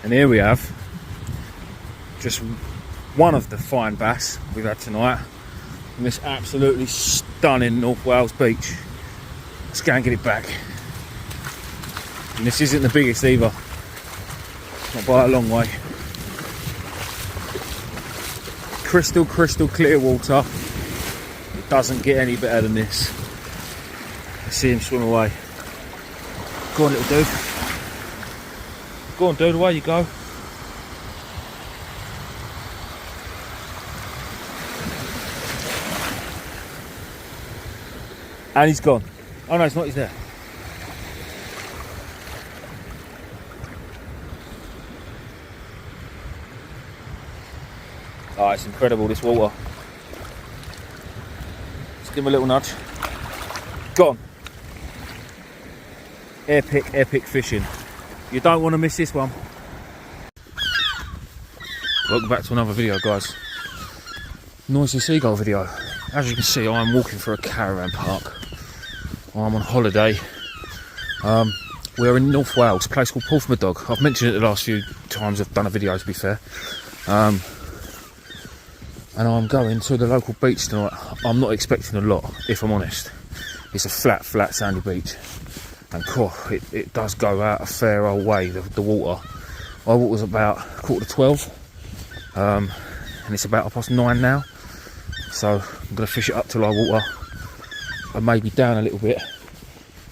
And here we have just one of the fine bass we've had tonight on this absolutely stunning North Wales beach. Let's go and get it back. And this isn't the biggest either, not by a long way. Crystal clear water. It doesn't get any better than this. Let's see him swim away. Go on, little dude. Go on, dude, away you go. And he's gone. Oh no, it's not, he's there. Oh, it's incredible, this water. Let's give him a little nudge. Gone. Epic fishing. You don't want to miss this one. Welcome back to another video, guys. Noisy seagull video. As you can see, I'm walking through a caravan park. I'm on holiday. We're in North Wales, a place called Porthmadog. I've mentioned it the last few times I've done a video, to be fair. And I'm going to the local beach tonight. I'm not expecting a lot, if I'm honest. It's a flat sandy beach. And it does go out a fair old way, the water. My water was about 11:45. And it's about 9:30 now. So I'm going to fish it up till I water. And maybe down a little bit.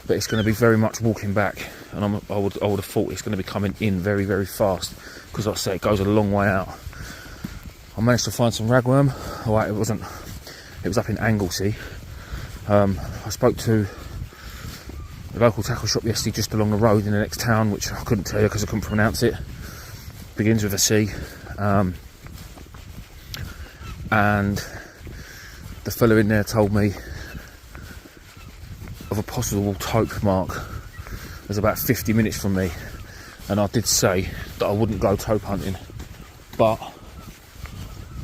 But it's going to be very much walking back. And I would have thought it's going to be coming in very, very fast. Because like I say, it goes a long way out. I managed to find some ragworm. Oh, wait, it was up in Anglesey. I spoke to the local tackle shop yesterday just along the road in the next town, which I couldn't tell you because I couldn't pronounce it. Begins with a C. And the fella in there told me of a possible taupe mark. It was about 50 minutes from me, and I did say that I wouldn't go taupe hunting, but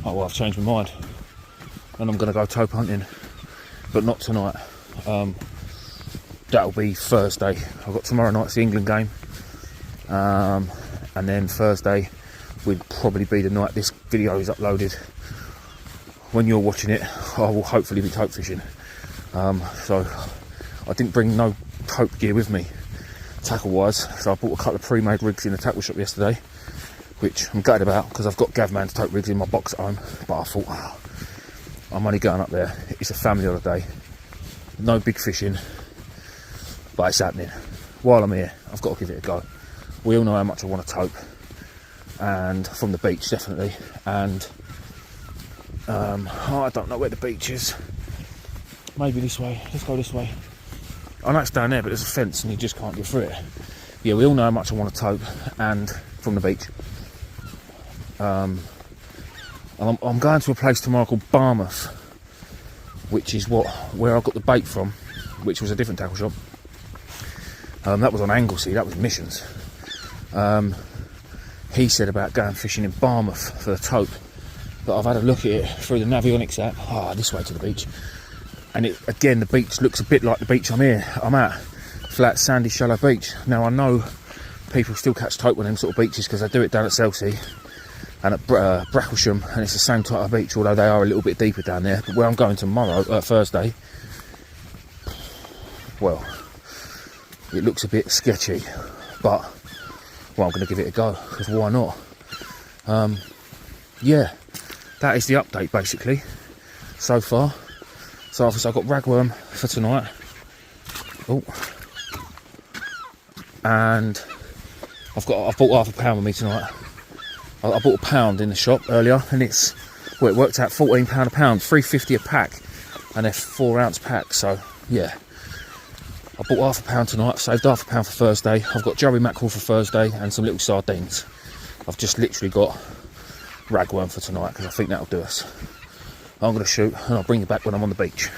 I've changed my mind and I'm going to go taupe hunting, but not tonight. That'll be Thursday. I've got tomorrow night's the England game, and then Thursday would probably be the night this video is uploaded. When you're watching it, I will hopefully be taupe fishing. So I didn't bring no taupe gear with me, tackle wise, so I bought a couple of pre-made rigs in the tackle shop yesterday, which I'm gutted about because I've got Gavman's taupe rigs in my box at home. But I thought, I'm only going up there, it's a family holiday, no big fishing, but it's happening. While I'm here, I've got to give it a go. We all know how much I want a taupe, and from the beach definitely. And I don't know where the beach is. Maybe this way. Let's go this way. I know it's down there, but there's a fence and you just can't get through it. Yeah, we all know how much I want a taupe, and from the beach. And I'm going to a place tomorrow called Barmouth, which is where I got the bait from, which was a different tackle shop. That was on Anglesey, that was Missions. He said about going fishing in Barmouth for the taupe, but I've had a look at it through the Navionics app. This way to the beach, and again the beach looks a bit like the beach I'm at. Flat, sandy, shallow beach. Now I know people still catch taupe on them sort of beaches because they do it down at Selsey and at Bracklesham, and it's the same type of beach, although they are a little bit deeper down there. But where I'm going tomorrow, Thursday, well, it looks a bit sketchy, but I'm going to give it a go, because why not? Yeah, that is the update basically so far. So obviously I've got ragworm for tonight. And I've bought half a pound with me tonight. I bought a pound in the shop earlier, and it worked out £14 a pound, £3.50 a pack, and they're 4 ounce packs. So yeah, I bought half a pound tonight, saved half a pound for Thursday. I've got Joey mackerel for Thursday and some little sardines. I've just literally got ragworm for tonight because I think that'll do us. I'm going to shoot and I'll bring you back when I'm on the beach.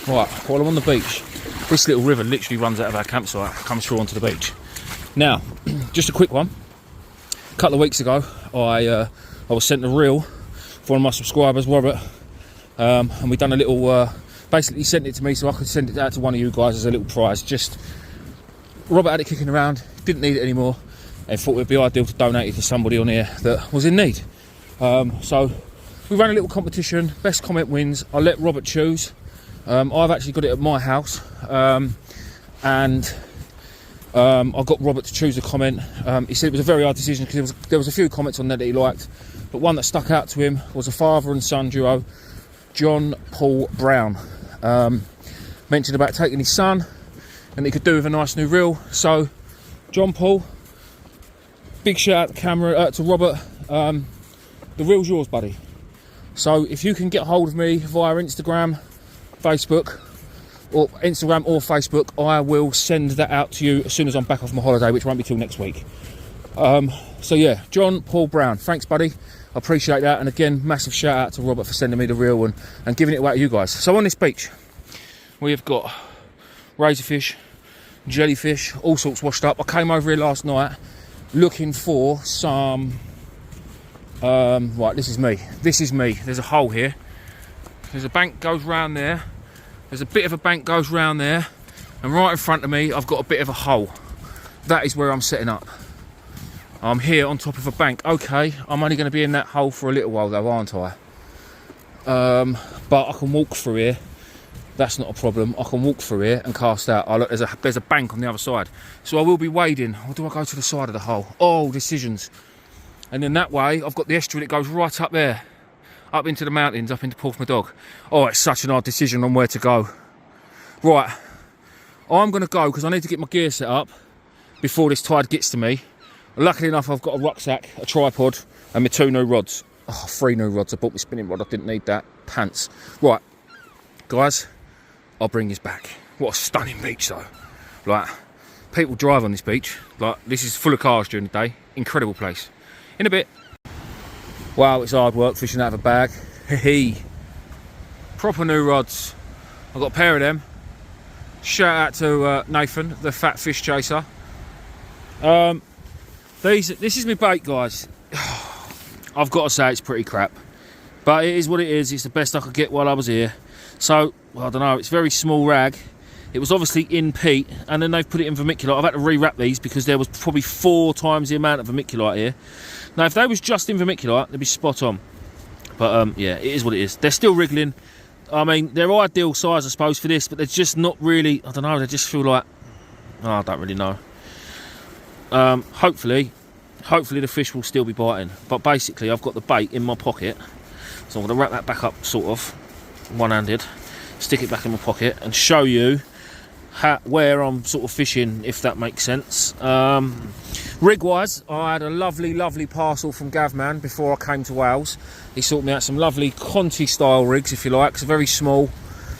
Right, while I'm on the beach, this little river literally runs out of our campsite, comes through onto the beach. Now, just a quick one. A couple of weeks ago, I was sent a reel for one of my subscribers, Robert, and we done a little, basically sent it to me so I could send it out to one of you guys as a little prize. Just Robert had it kicking around, didn't need it anymore, and thought it would be ideal to donate it to somebody on here that was in need. So we ran a little competition, best comment wins. I let Robert choose. I've actually got it at my house, and I got Robert to choose a comment. He said it was a very hard decision because there was a few comments on there that he liked, but one that stuck out to him was a father and son duo, John Paul Brown. Mentioned about taking his son and he could do with a nice new reel. So John Paul, big shout out to Robert. The reel's yours, buddy. So if you can get hold of me via Instagram, Facebook, or Instagram or Facebook, I will send that out to you as soon as I'm back off my holiday, which won't be till next week. So yeah, John Paul Brown, thanks buddy, I appreciate that. And again, massive shout out to Robert for sending me the reel and giving it away to you guys. So on this beach we have got razorfish, jellyfish, all sorts washed up. I came over here last night looking for some right, this is me, there's a hole here, there's a bank goes round there, there's a bit of a bank goes round there, and right in front of me I've got a bit of a hole. That is where I'm setting up. I'm here on top of a bank. Okay, I'm only going to be in that hole for a little while though, aren't I? But I can walk through here. That's not a problem. I can walk through here and cast out. Oh, look, there's a bank on the other side. So I will be wading. Or do I go to the side of the hole? Oh, decisions. And then that way, I've got the estuary that goes right up there. Up into the mountains, up into Porthmadog. Oh, it's such an hard decision on where to go. Right. I'm going to go because I need to get my gear set up before this tide gets to me. Luckily enough, I've got a rucksack, a tripod, and my 2 new rods. Oh, 3 new rods. I bought my spinning rod. I didn't need that. Pants. Right. Guys, I'll bring this back. What a stunning beach though. Like, people drive on this beach. Like, this is full of cars during the day. Incredible place. In a bit. Wow, it's hard work fishing out of a bag. Hee. Proper new rods. I've got a pair of them. Shout out to Nathan, the fat fish chaser. This is my bait, guys. I've got to say it's pretty crap. But it is what it is. It's the best I could get while I was here. So, well, I don't know, it's very small rag. It was obviously in peat, and then they've put it in vermiculite. I've had to rewrap these because there was probably 4 times the amount of vermiculite here. Now, if they was just in vermiculite, they'd be spot on. But, yeah, it is what it is. They're still wriggling. I mean, they're ideal size, I suppose, for this, but they're just not really, I don't know, they just feel like, oh, I don't really know. Hopefully the fish will still be biting. But basically, I've got the bait in my pocket. So I'm going to wrap that back up, sort of, one-handed, stick it back in my pocket and show you where I'm sort of fishing, if that makes sense. Rig-wise, I had a lovely parcel from Gavman before I came to Wales. He sorted me out some lovely Conti-style rigs, if you like. It's very small,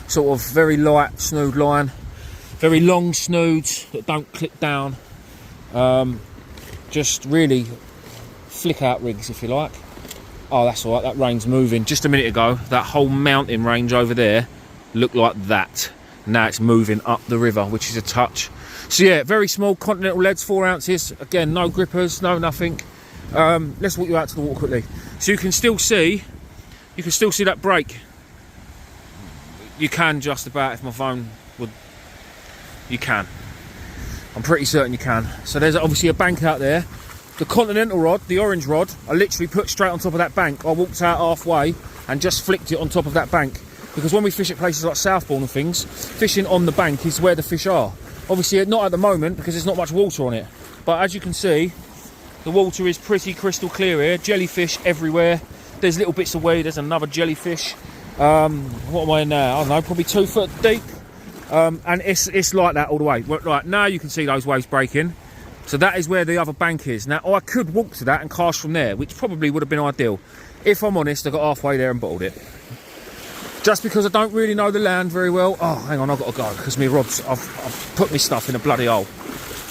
sort of very light snood line, very long snoods that don't clip down. Just really flick-out rigs, if you like. Oh, that's all right, that rain's moving. Just a minute ago, that whole mountain range over there looked like that. Now it's moving up the river, which is a touch. So yeah, very small Continental leads, 4 ounces. Again, no grippers, no nothing. Let's walk you out to the water quickly. So you can still see that break. You can just about, if my phone would, you can. I'm pretty certain you can. So there's obviously a bank out there. The Continental rod, the orange rod, I literally put straight on top of that bank. I walked out halfway and just flicked it on top of that bank. Because when we fish at places like Southbourne and things, fishing on the bank is where the fish are. Obviously not at the moment because there's not much water on it. But as you can see, the water is pretty crystal clear here. Jellyfish everywhere. There's little bits of weed. There's another jellyfish. What am I in now? I don't know, probably 2 foot deep. And it's like that all the way. Right, now you can see those waves breaking. So that is where the other bank is. Now, I could walk to that and cast from there, which probably would have been ideal. If I'm honest, I got halfway there and bottled it. Just because I don't really know the land very well. Oh, hang on, I've got to go, because my rods, I've put my stuff in a bloody hole.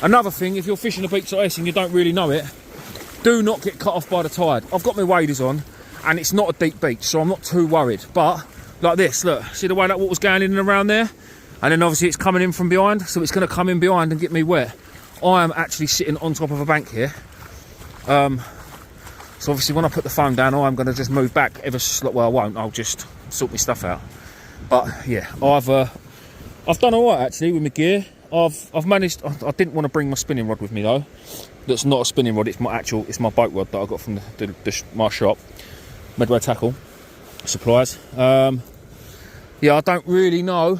Another thing, if you're fishing a beach like this and you don't really know it, do not get cut off by the tide. I've got my waders on, and it's not a deep beach, so I'm not too worried. But, like this, look, see the way that water's going in and around there? And then obviously it's coming in from behind, so it's going to come in behind and get me wet. I am actually sitting on top of a bank here. So obviously when I put the phone down, I'm going to just move back ever so, well, I won't, I'll just sort my stuff out. But yeah, I've done all right actually with my gear. I've managed. I didn't want to bring my spinning rod with me though. That's not a spinning rod. It's my boat rod that I got from my shop, Medway Tackle Supplies. Yeah, I don't really know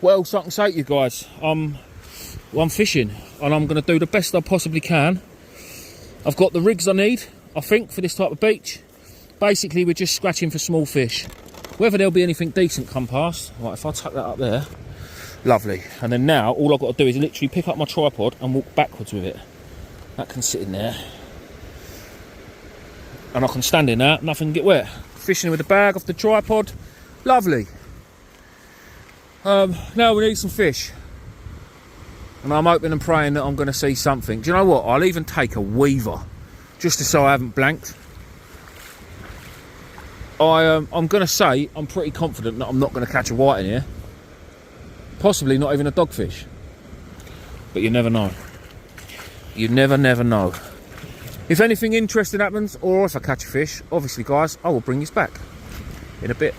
what else I can say to you guys. I'm fishing, and I'm going to do the best I possibly can. I've got the rigs I need, I think, for this type of beach. Basically, we're just scratching for small fish. Whether there'll be anything decent come past. Right, if I tuck that up there, lovely. And then now, all I've got to do is literally pick up my tripod and walk backwards with it. That can sit in there. And I can stand in that, nothing can get wet. Fishing with a bag off the tripod, lovely. Now we need some fish. And I'm hoping and praying that I'm going to see something. Do you know what? I'll even take a weaver, just to so I haven't blanked. I'm going to say I'm pretty confident that I'm not going to catch a white in here. Possibly not even a dogfish. But you never know. You never know. If anything interesting happens, or if I catch a fish, obviously, guys, I will bring you back in a bit.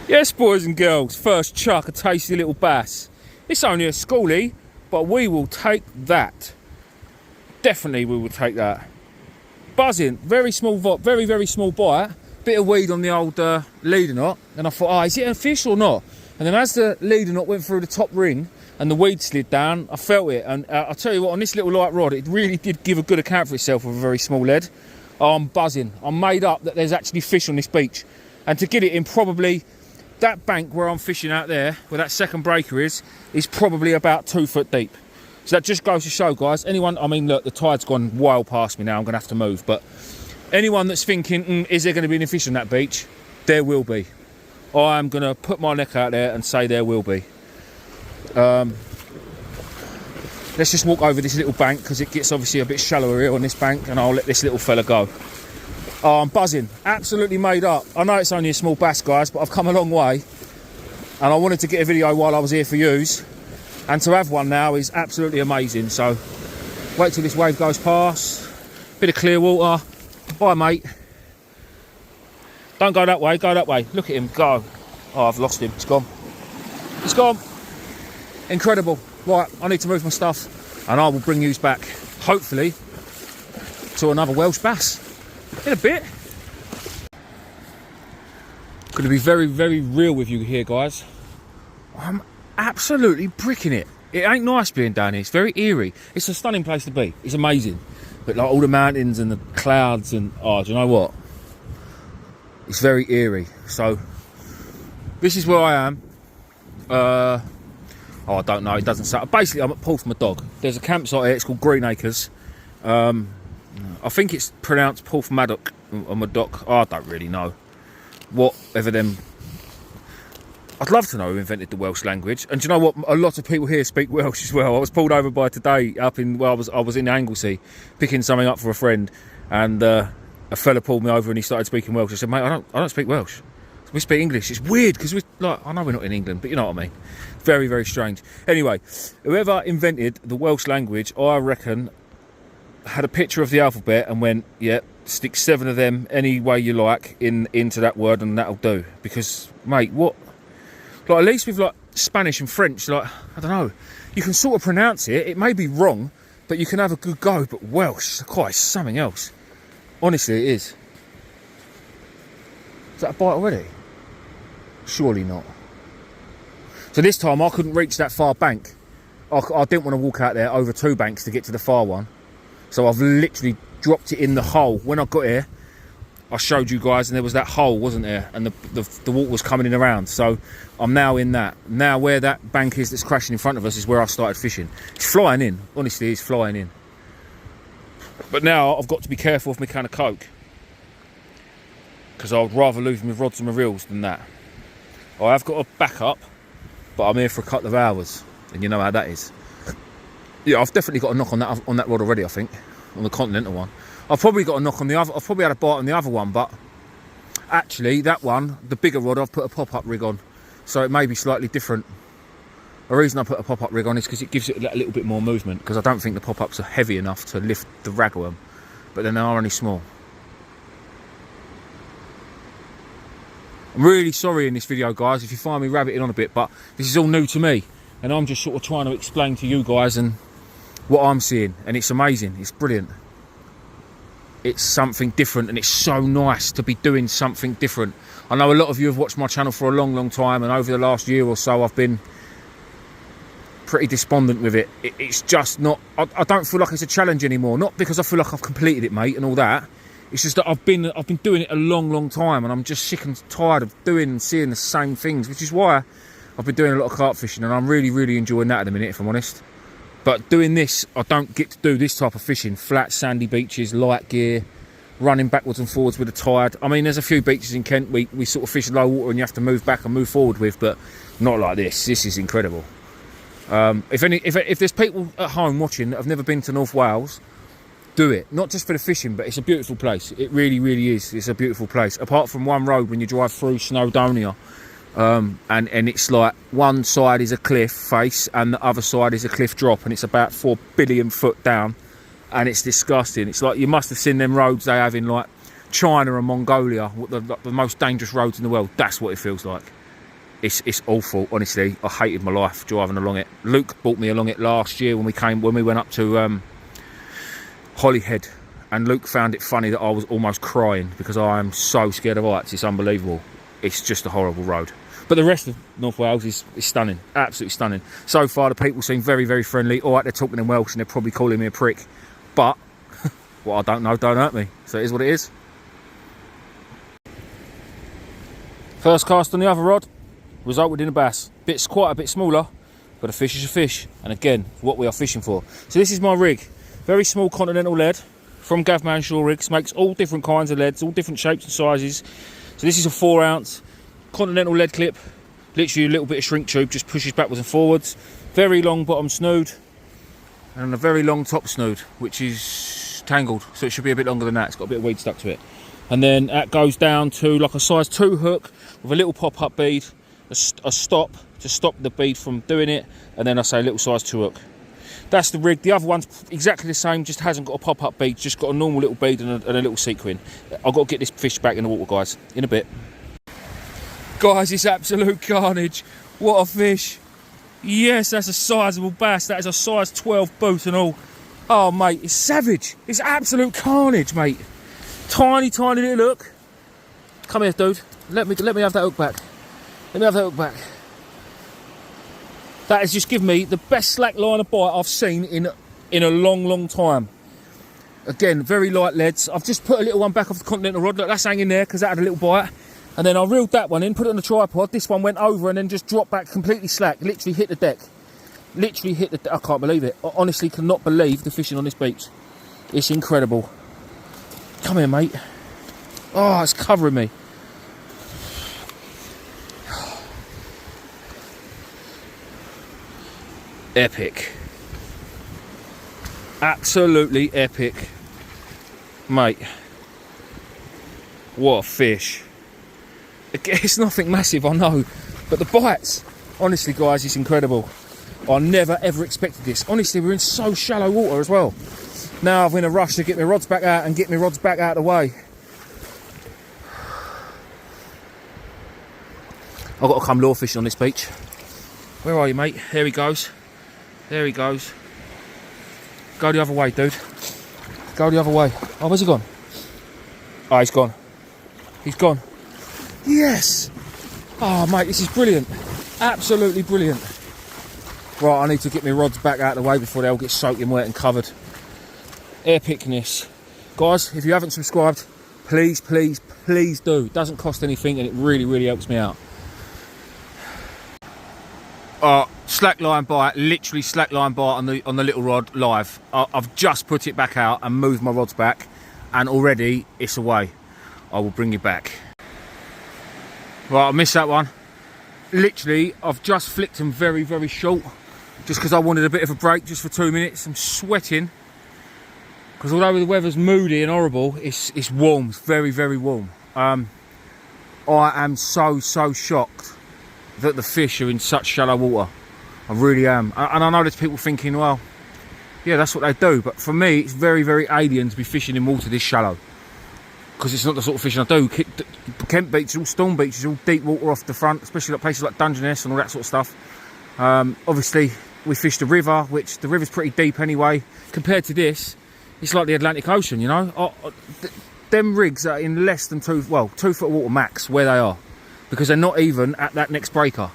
Yes, boys and girls, first chuck a tasty little bass. It's only a schoolie, but we will take that. Definitely we will take that. Buzzing, very small, very small bite. Bit of weed on the old leader knot. And I thought, oh, is it a fish or not? And then as the leader knot went through the top ring and the weed slid down, I felt it. And I'll tell you what, on this little light rod, it really did give a good account for itself with a very small lead. Oh, I'm buzzing. I'm made up that there's actually fish on this beach. And to get it in probably... That bank where I'm fishing out there, where that second breaker is probably about 2 foot deep. So that just goes to show, guys, anyone, I mean, look, the tide's gone well past me now, I'm going to have to move, but anyone that's thinking, is there going to be any fish on that beach? There will be. I'm going to put my neck out there and say there will be. Let's just walk over this little bank, because it gets obviously a bit shallower here on this bank, and I'll let this little fella go. Oh, I'm buzzing, absolutely made up. I know it's only a small bass, guys, but I've come a long way. And I wanted to get a video while I was here for yous. And to have one now is absolutely amazing. So, wait till this wave goes past. Bit of clear water. Bye, mate. Don't go that way, go that way. Look at him, go. Oh, I've lost him, it's gone. It's gone. Incredible. Right, I need to move my stuff. And I will bring yous back, hopefully, to another Welsh bass. In a bit. Going to be very real with you here, guys. I'm absolutely bricking it. It ain't nice being down here. It's very eerie. It's a stunning place to be. It's amazing. But like all the mountains and the clouds and... Oh, do you know what? It's very eerie. So, this is where I am. Oh, I don't know. It doesn't say... Basically, I'm at Porthmadog. There's a campsite here. It's called Greenacres. I think it's pronounced Porthmadog or Madoc. Oh, I don't really know. Whatever them... I'd love to know who invented the Welsh language. And do you know what? A lot of people here speak Welsh as well. I was pulled over by today up in... Well, I was in Anglesey picking something up for a friend. And a fella pulled me over and he started speaking Welsh. I said, mate, I don't speak Welsh. We speak English. It's weird because we like... I know we're not in England, but you know what I mean. Very strange. Anyway, whoever invented the Welsh language, I reckon... had a picture of the alphabet and went, yeah, stick 7 of them any way you like into that word and that'll do. Because, mate, what? Like, at least with, like, Spanish and French, like, I don't know, you can sort of pronounce it. It may be wrong, but you can have a good go. But Welsh, quite something else. Honestly, it is. Is that a bite already? Surely not. So this time, I couldn't reach that far bank. I didn't want to walk out there over 2 banks to get to the far one. So I've literally dropped it in the hole. When I got here, I showed you guys, and there was that hole, wasn't there? And the water was coming in around. So I'm now in that. Now where that bank is that's crashing in front of us is where I started fishing. It's flying in. Honestly, it's flying in. But now I've got to be careful with my can of Coke. Because I would rather lose my rods and my reels than that. I have got a backup, but I'm here for a couple of hours. And you know how that is. Yeah, I've definitely got a knock on that rod already, I think. On the Continental one. I've probably got a knock on the other. I've probably had a bite on the other one, but actually that one, the bigger rod, I've put a pop-up rig on. So it may be slightly different. The reason I put a pop-up rig on is because it gives it a little bit more movement, because I don't think the pop-ups are heavy enough to lift the ragworm. But then they are only small. I'm really sorry in this video, guys, if you find me rabbiting on a bit, but this is all new to me, and I'm just sort of trying to explain to you guys and what I'm seeing, and it's amazing. It's brilliant. It's something different, and it's so nice to be doing something different. I know a lot of you have watched my channel for a long time, and over the last year or so I've been pretty despondent with it. It's just not, I don't feel like it's a challenge anymore. Not because I feel like I've completed it, mate, and all that. It's just that I've been doing it a long time, and I'm just sick and tired of doing and seeing the same things, which is why I've been doing a lot of carp fishing, and I'm really enjoying that at the minute, if I'm honest. But doing this, I don't get to do this type of fishing. Flat, sandy beaches, light gear, running backwards and forwards with the tide. I mean, there's a few beaches in Kent we sort of fish low water and you have to move back and move forward with, but not like this. This is incredible. If there's people at home watching that have never been to North Wales, do it. Not just for the fishing, but it's a beautiful place. It really is. It's a beautiful place. Apart from one road when you drive through Snowdonia, and it's like one side is a cliff face and the other side is a cliff drop, and it's about 4 billion foot down, and it's disgusting. It's like you must have seen them roads they have in like China and Mongolia, the most dangerous roads in the world. That's what it feels like. It's awful, honestly. I hated my life driving along it. Luke brought me along it last year when we went up to Holyhead, and Luke found it funny that I was almost crying because I am so scared of heights. It's unbelievable. It's just a horrible road. But the rest of North Wales is stunning, absolutely stunning. So far, the people seem very friendly. All right, they're talking in Welsh and they're probably calling me a prick, but what I don't know don't hurt me. So it is what it is. First cast on the other rod resulted in a bass. Quite a bit smaller, but a fish is a fish. And again, what we are fishing for. So this is my rig. Very small continental lead from Gavman Shore Rigs. Makes all different kinds of leads, all different shapes and sizes. So this is a 4 ounce continental lead clip. Literally a little bit of shrink tube, just pushes backwards and forwards. Very long bottom snood and a very long top snood, which is tangled, so it should be a bit longer than that. It's got a bit of weed stuck to it. And then that goes down to like a size 2 hook with a little pop-up bead, a stop to stop the bead from doing it, and then I say a little size 2 hook. That's the rig. The other one's exactly the same, just hasn't got a pop-up bead, just got a normal little bead and a little sequin. I've got to get this fish back in the water, guys, in a bit. Guys, it's absolute carnage. What a fish. Yes, that's a sizable bass. That is a size 12 boot and all. Oh, mate, it's savage. It's absolute carnage, mate. Tiny little hook. Come here, dude. Let me have that hook back. Let me have that hook back. That has just given me the best slack liner bite I've seen in a long time. Again, very light leads. I've just put a little one back off the continental rod. Look, that's hanging there because that had a little bite. And then I reeled that one in, put it on the tripod. This one went over and then just dropped back completely slack. Literally hit the deck. Literally hit the deck. I can't believe it. I honestly cannot believe the fishing on this beach. It's incredible. Come here, mate. Oh, it's covering me. Epic. Absolutely epic. Mate. What a fish. It's nothing massive, I know, but the bites, honestly, guys, it's incredible. I never ever expected this. Honestly, we're in so shallow water as well. Now I'm in a rush to get my rods back out and get my rods back out of the way. I've got to come lure fishing on this beach. Where are you, mate? There he goes. There he goes. Go the other way, dude. Go the other way. Oh, where's he gone? Oh, he's gone. He's gone. Yes! Oh, mate, this is brilliant. Absolutely brilliant. Right, I need to get my rods back out of the way before they all get soaking wet and covered. Epicness. Guys, if you haven't subscribed, please do. It doesn't cost anything and it really helps me out. Slackline bite, literally slackline bite on the little rod live. I've just put it back out and moved my rods back, and already it's away. I will bring it back. Right, I missed that one. Literally, I've just flicked them very short, just because I wanted a bit of a break, just for 2 minutes. I'm sweating, because although the weather's moody and horrible, it's warm, it's very warm. I am so shocked that the fish are in such shallow water. I really am. And I know there's people thinking, well, yeah, that's what they do. But for me, it's very alien to be fishing in water this shallow. because it's not the sort of fishing I do. Kent Beach is all storm beaches, all deep water off the front, especially like places like Dungeness and all that sort of stuff. Obviously, we fished the river, which the river's pretty deep anyway. Compared to this, it's like the Atlantic Ocean, you know. Them rigs are in less than 2 foot of water max where they are, because they're not even at that next breaker.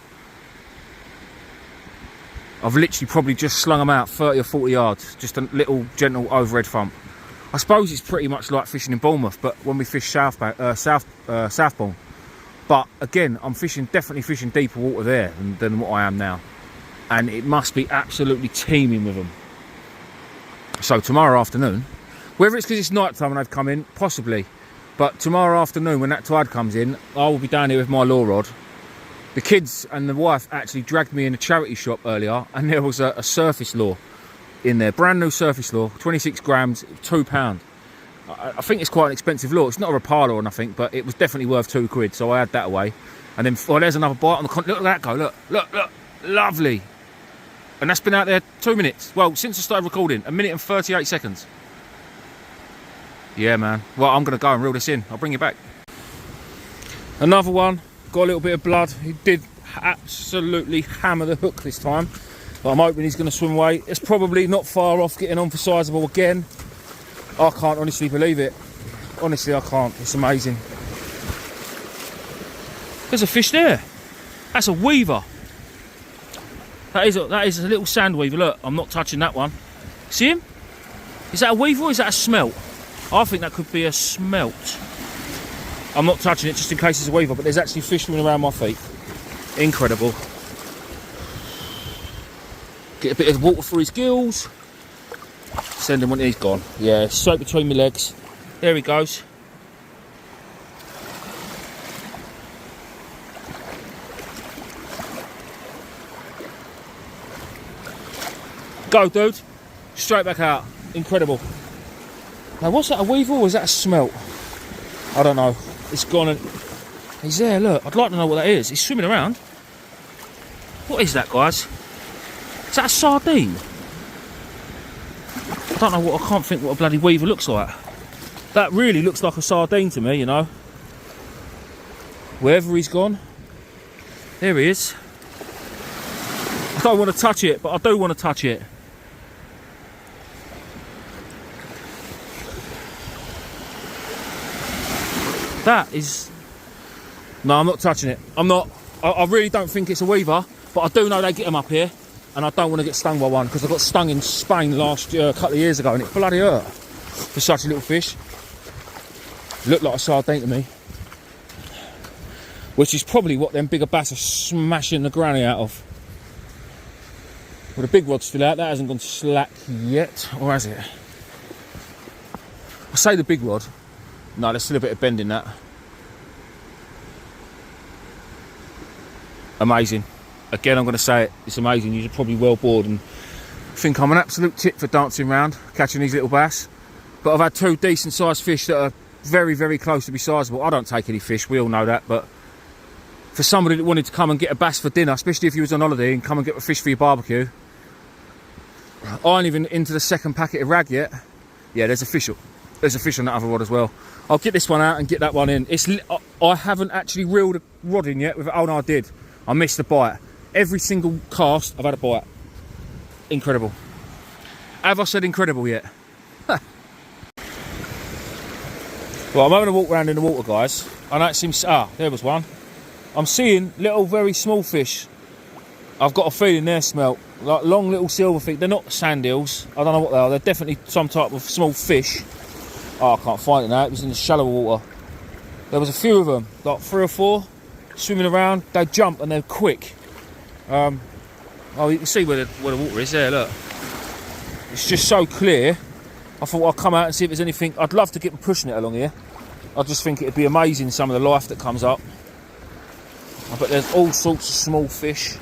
I've literally probably just slung them out 30 or 40 yards, just a little gentle overhead thump. I suppose it's pretty much like fishing in Bournemouth, but when we fish Southbourne. But again, I'm definitely fishing deeper water there than what I am now. And it must be absolutely teeming with them. So tomorrow afternoon, whether it's because it's night time and they've come in, possibly. But tomorrow afternoon, when that tide comes in, I will be down here with my lure rod. The kids and the wife actually dragged me in a charity shop earlier, and there was a surface lure in there, brand new surface lure, 26 grams, £2. I think it's quite an expensive lure. It's not a Rapala or nothing, but it was definitely worth £2, so I had that away. And then, there's another bite on the look at that go, look, lovely. And that's been out there 2 minutes. Well, since I started recording, 1 minute and 38 seconds. Yeah, man. Well, I'm going to go and reel this in. I'll bring you back. Another one, got a little bit of blood. He did absolutely hammer the hook this time. But I'm hoping he's going to swim away. It's probably not far off getting on for sizable again. I can't honestly believe it. Honestly, I can't. It's amazing. There's a fish there. That's a weaver. That is a little sand weaver. Look, I'm not touching that one. See him? Is that a weaver or is that a smelt? I think that could be a smelt. I'm not touching it just in case it's a weaver, but there's actually fish swimming around my feet. Incredible. Get a bit of water through his gills. Send him when he's gone. Yeah, straight between my legs. There he goes. Go, dude. Straight back out. Incredible. Now, what's that, a weaver or is that a smelt? I don't know. It's gone and... He's there, look. I'd like to know what that is. He's swimming around. What is that, guys? Is that a sardine? I don't know what... I can't think what a bloody weaver looks like. That really looks like a sardine to me, you know. Wherever he's gone. There he is. I don't want to touch it, but I do want to touch it. That is... No, I'm not touching it. I'm not. I really don't think it's a weaver, but I do know they get them up here, and I don't want to get stung by one, because I got stung in Spain last year, a couple of years ago, and it bloody hurt for such a little fish. Looked like a sardine to me. Which is probably what them bigger bass are smashing the granny out of. Well, the big rod's still out. That hasn't gone slack yet, or has it? I say the big rod. No, there's still a bit of bend in that. Amazing. Again, I'm going to say it. It's amazing. You're probably well bored and think I'm an absolute tit for dancing around, catching these little bass. But I've had 2 decent sized fish that are very, very close to be sizable. I don't take any fish. We all know that. But for somebody that wanted to come and get a bass for dinner, especially if you was on holiday and come and get a fish for your barbecue, I ain't even into the second packet of rag yet. Yeah, there's a fish on that other rod as well. I'll get this one out and get that one in. I haven't actually reeled a rod in yet. Oh no, I did. I missed the bite. Every single cast, I've had a bite. Incredible. Have I said incredible yet? Well, I'm having a walk around in the water, guys. I know it seems... Ah, there was one. I'm seeing little, very small fish. I've got a feeling they're smelt. Like long little silver feet. They're not sand eels. I don't know what they are. They're definitely some type of small fish. Oh, I can't find it now. It was in the shallow water. There was a few of them, like 3 or 4, swimming around. They jump and they're quick. Oh, you can see where the water is there, look. It's just so clear. I thought I'd come out and see if there's anything. I'd love to get them pushing it along here. I just think it'd be amazing, some of the life that comes up. But there's all sorts of small fish.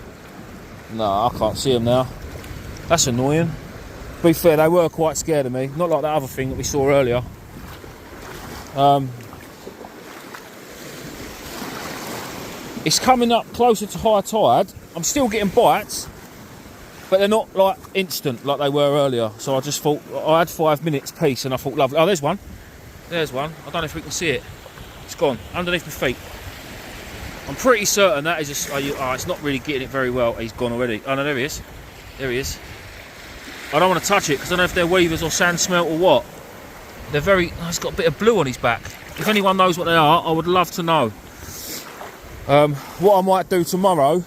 No, I can't see them now. That's annoying. To be fair, they were quite scared of me. Not like that other thing that we saw earlier. It's coming up closer to high tide. I'm still getting bites, but they're not like instant like they were earlier. So I just thought, I had 5 minutes peace and I thought, lovely. Oh, there's one. There's one. I don't know if we can see it. It's gone underneath my feet. I'm pretty certain that is just. It's not really getting it very well. He's gone already. Oh no, there he is. There he is. I don't want to touch it because I don't know if they're weavers or sand smelt or what. They're very. Oh, he's got a bit of blue on his back. If anyone knows what they are, I would love to know. What I might do tomorrow.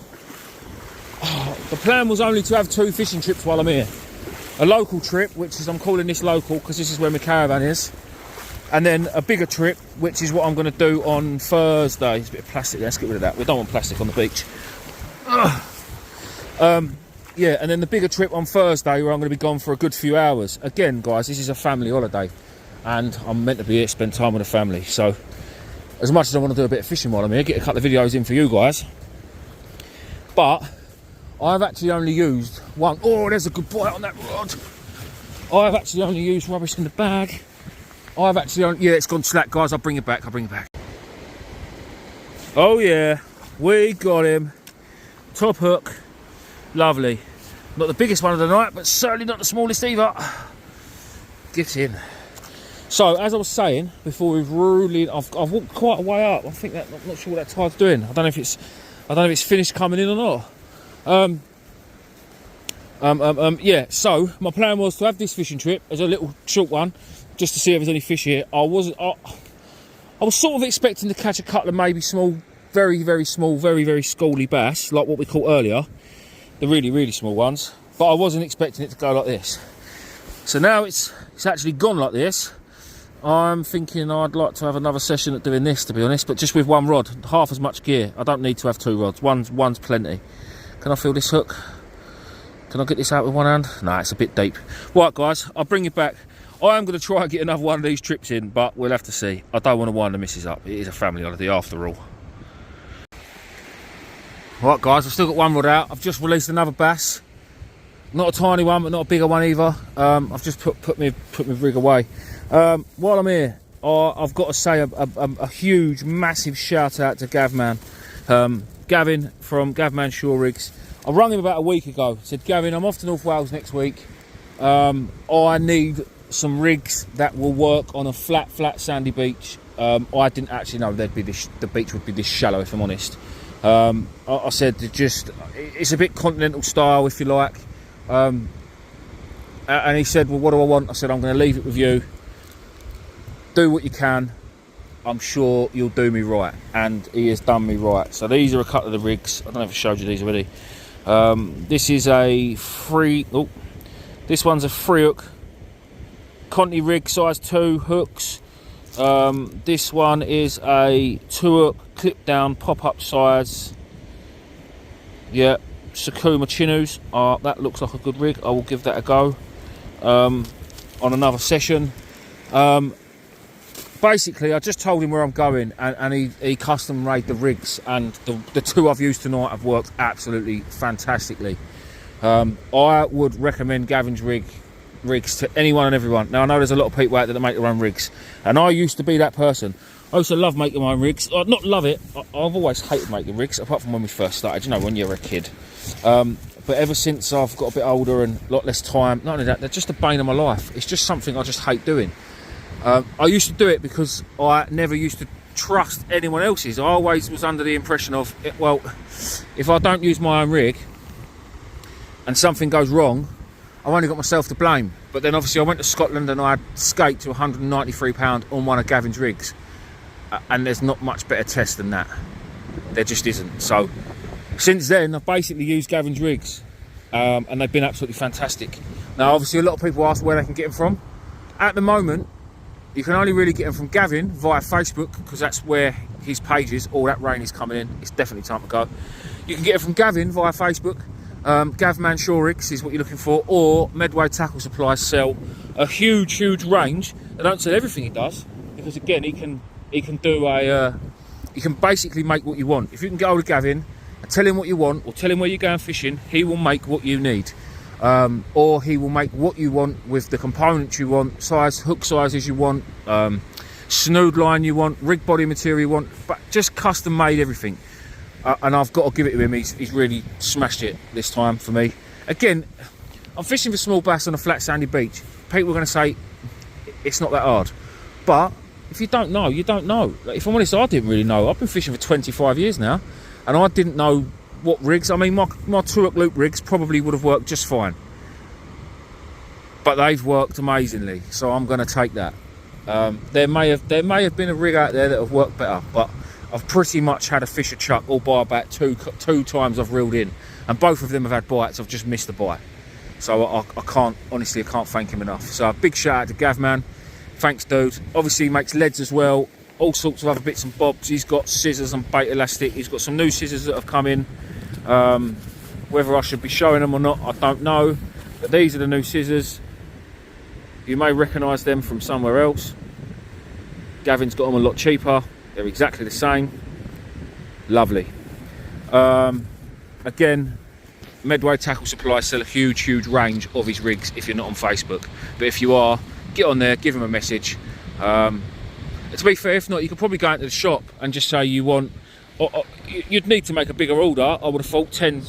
The plan was only to have 2 fishing trips while I'm here. A local trip, which is, I'm calling this local because this is where my caravan is. And then a bigger trip, which is what I'm going to do on Thursday. It's a bit of plastic there, let's get rid of that. We don't want plastic on the beach. Yeah, and then the bigger trip on Thursday where I'm going to be gone for a good few hours. Again, guys, this is a family holiday. And I'm meant to be here to spend time with the family. So, as much as I want to do a bit of fishing while I'm here, get a couple of videos in for you guys. But I've actually only used one. Oh, there's a good bite on that rod. I've actually only used rubbish in the bag. I've actually only, yeah, it's gone slack, guys. I'll bring it back. Oh yeah, we got him. Top hook. Lovely. Not the biggest one of the night, but certainly not the smallest either. Get in. So, as I was saying before, we've really, I've walked quite a way up. I think that, I'm not sure what that tide's doing. I don't know if it's finished coming in or not. Yeah. So my plan was to have this fishing trip as a little short one, just to see if there's any fish here. I was sort of expecting to catch a couple of maybe small, very, very small, very, very schooly bass, like what we caught earlier, the really, really small ones. But I wasn't expecting it to go like this. So now it's actually gone like this. I'm thinking I'd like to have another session at doing this, to be honest, but just with one rod, half as much gear. I don't need to have 2 rods. One's plenty. Can I feel this hook? Can I get this out with one hand? Nah, it's a bit deep. Right, guys, I'll bring it back. I am going to try and get another one of these trips in, but we'll have to see. I don't want to wind the missus up. It is a family holiday after all. Right, guys, I've still got one rod out. I've just released another bass. Not a tiny one, but not a bigger one either. I've just put my rig away. While I'm here, I've got to say a huge, massive shout out to Gavman. Gavin from Gavman Shore Rigs. I rang him about a week ago. Said, Gavin, I'm off to North Wales next week. I need some rigs that will work on a flat sandy beach. I didn't actually know the beach would be this shallow, if I'm honest. I said, it's a bit continental style, if you like. And he said, well, what do I want? I said, I'm going to leave it with you. Do what you can. I'm sure you'll do me right. And he has done me right. So these are a couple of the rigs. I don't know if I showed you these already. This is a this one's a 3 hook Conti rig, size 2 hooks. This one is a 2 hook clip down pop-up size. Yeah, Sakuma Chinus. That looks like a good rig. I will give that a go on another session. Basically, I just told him where I'm going, and he custom made the rigs, and the 2 I've used tonight have worked absolutely fantastically. I would recommend Gavin's rigs to anyone and everyone. Now, I know there's a lot of people out there that make their own rigs, and I used to be that person. I used to love making my own rigs. Not love it. I've always hated making rigs, apart from when we first started, you know, when you're a kid. But ever since I've got a bit older and a lot less time, not only that, they're just a bane of my life. It's just something I just hate doing. I used to do it because I never used to trust anyone else's. I always was under the impression of, well, if I don't use my own rig and something goes wrong, I've only got myself to blame. But then obviously I went to Scotland and I had skate to £193 on one of Gavin's rigs. And there's not much better test than that. There just isn't. So since then, I've basically used Gavin's rigs. And they've been absolutely fantastic. Now, obviously a lot of people ask where they can get them from. At the moment, you can only really get them from Gavin via Facebook, because that's where his page is. All that rain is coming in. It's definitely time to go. You can get it from Gavin via Facebook. Gavman Shore Rigs is what you're looking for, or Medway Tackle Supplies sell a huge range. They don't sell everything he does, because again, he can do a you can basically make what you want. If you can get hold of Gavin and tell him what you want, or tell him where you're going fishing, he will make what you need. Or he will make what you want with the components you want, hook sizes you want, snood line you want, rig body material you want, but just custom made everything. And I've got to give it to him, he's really smashed it this time for me. Again, I'm fishing for small bass on a flat sandy beach. People are going to say it's not that hard, but if you don't know, you don't know. Like, if I'm honest, I didn't really know. I've been fishing for 25 years now, and I didn't know what rigs. I mean, my Truex loop rigs probably would have worked just fine, but they've worked amazingly, so I'm going to take that. There may have been a rig out there that have worked better, but I've pretty much had a Fisher chuck all by about two times I've reeled in, and both of them have had bites. I've just missed a bite, so I can't thank him enough. So a big shout out to Gav, man. Thanks, dude. Obviously he makes leads as well, all sorts of other bits and bobs. He's got scissors and bait elastic. He's got some new scissors that have come in. Whether I should be showing them or not, I don't know, but these are the new scissors. You may recognise them from somewhere else. Gavin's got them a lot cheaper. They're exactly the same. Lovely. Again, Medway Tackle Supply sell a huge range of his rigs if you're not on Facebook. But if you are, get on there, give him a message. To be fair, if not, you could probably go into the shop and just say you want... you'd need to make a bigger order. I would have thought 10,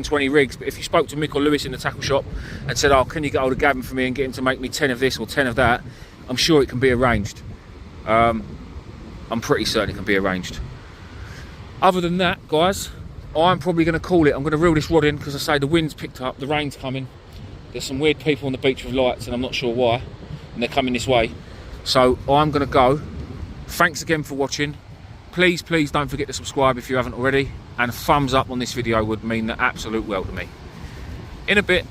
20 rigs. But if you spoke to Mick or Lewis in the tackle shop and said, oh, can you get hold of Gavin for me and get him to make me 10 of this or 10 of that, I'm sure it can be arranged. I'm pretty certain it can be arranged. Other than that, guys, I'm probably going to call it. I'm going to reel this rod in because I say the wind's picked up, the rain's coming. There's some weird people on the beach with lights and I'm not sure why, and they're coming this way. So I'm going to go. Thanks again for watching. Please don't forget to subscribe if you haven't already, and a thumbs up on this video would mean the absolute world to me. In a bit.